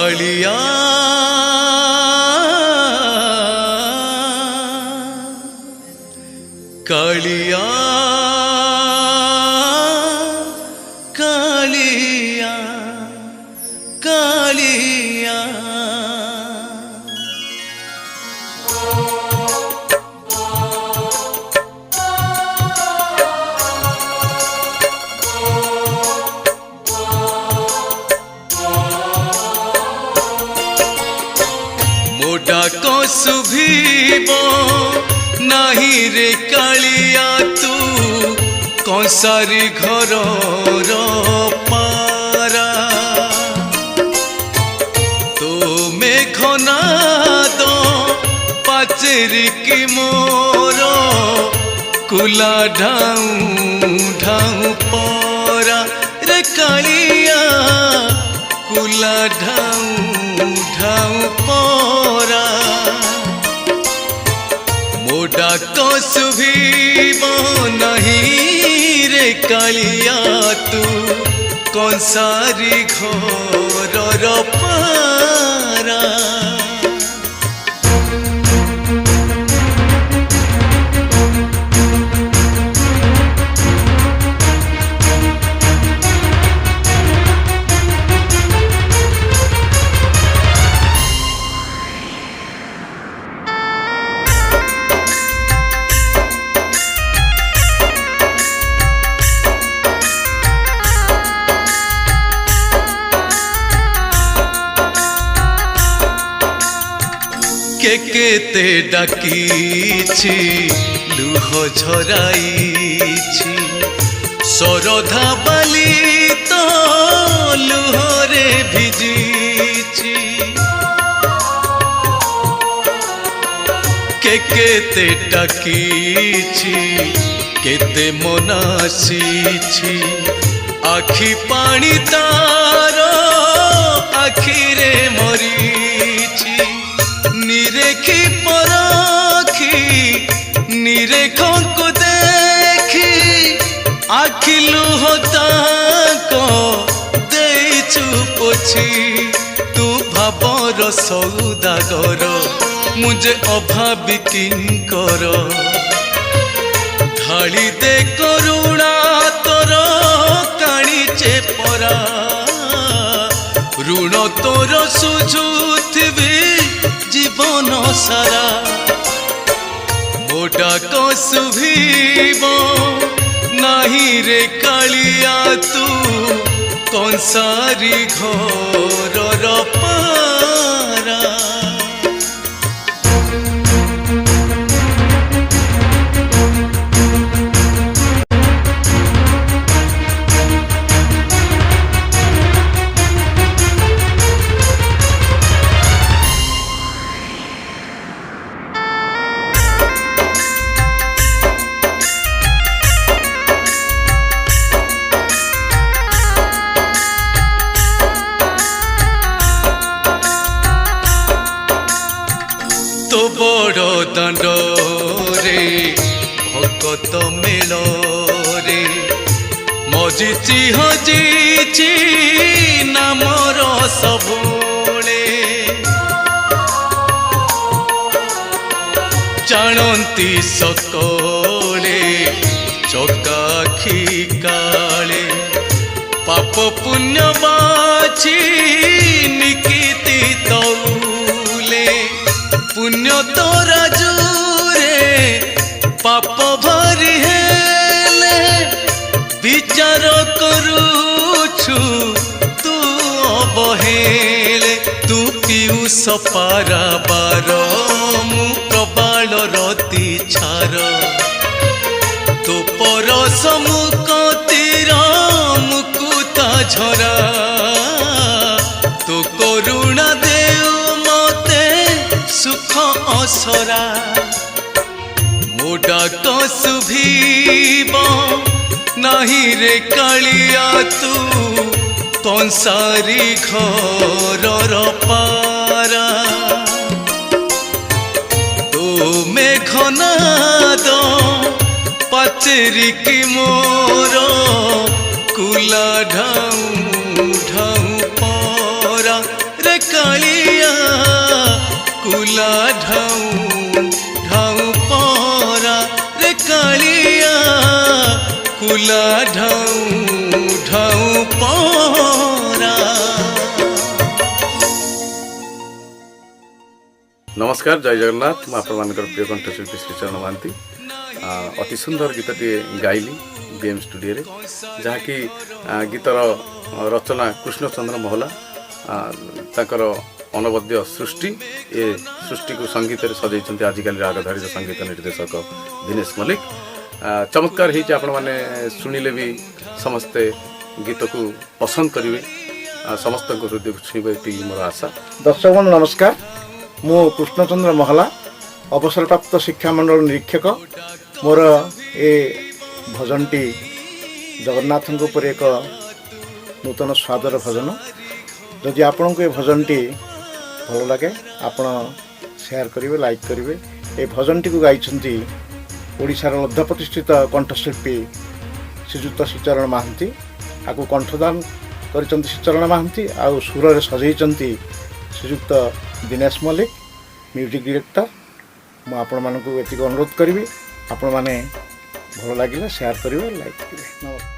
कालिया कालिया कालिया कालिया डाक शुभिब नहीं रे कालिया तू कंसारी घर पारा तो मेघनाद पाचेरी की मोर कुला ढाऊ ढाऊ परा रे कालिया कुला ढाऊ ढाऊ परा मो डाक शुभिब नहीं रे कालिया तू कंसारी घर पारा केते डाकी लुह झराई सरधा बाली तो लुहरे भिजी केते डाकी केते मनासी आखि पानी तार आखिरे मरी निरेखी परखी निरेख को देखी आखि लुह ताको देइछु पोछि तू भाबर सौदागर मुझे अभावी किंकर ढाली दे करुणा तोर काणीचे परा ऋण तोर सुझुथिबी जीवन सारा मो डाक शुभिब नहीं रे कालिया तू कंसारी घर पारा तो बड़ दांड रे भगत मेल रे मजिची हजिची नामर सबुले जानती सकले चकाखी काले पाप पुण्य बाछी निकिति तौले पुण्य तोरा जुरे पाप भरी हेले विचार करुछु तू अवहेले तू पिउ सपारा बार मु प्रबाल रति छार तो परस मुकतिर मुकुता झरा तो करुणा देउ मते सुख असरा मो डाक शुभिब नहीं रे कालिया तू कंसारी घर पारा तो मेघनाद पाचेरी की मोर कुला ढाऊ ढाऊ परा रे कुला ढाऊ ढाऊ परा रे कालिया कुला ढाऊ ढाऊ परा। नमस्कार, जय जगन्नाथ। मैं आपण प्रिय कंठशिल्पी श्रीचरण महांती अति सुंदर गीतटे गाइली बीएम स्टूडियो रे, जहाँकि गीतर रचना कृष्णचंद्र महला ताकर अनवद्य सृष्टि ए सृष्टि को संगीत सजाई आजिकल रागधारी संगीत निर्देशक दिनेश मल्लिक। चमत्कार होती आपण मैंने शुणिले भी समस्ते गीत को पसंद करेंगे, समस्त हृदय को छुईबे ये मोर आशा। दर्शक बंधु नमस्कार, मु कृष्णचंद्र महला अवसरप्राप्त शिक्षा मंडल निरीक्षक। मोर ए भजनटी जगन्नाथ एक नूतन स्वादर भजन। जदि आपण को ये भजनटी भल लगे आपण शेयर करेंगे, लाइक करेंगे। ये भजनटी को गाई ओडिशार लब्ध प्रतिष्ठित कंठशिल्पी श्रीजुक्त श्रीचरण महांती। आपको कंठदान कर श्रीचरण महांती, आउ सुर सजाई श्रीजुक्त दिनेश मल्लिक म्यूजिक डायरेक्टर। मुझे आपण मानक अनुरोध करी आपण मैंने भल लगे शेयर करेंगे, लाइक करेंगे। नमस्कार।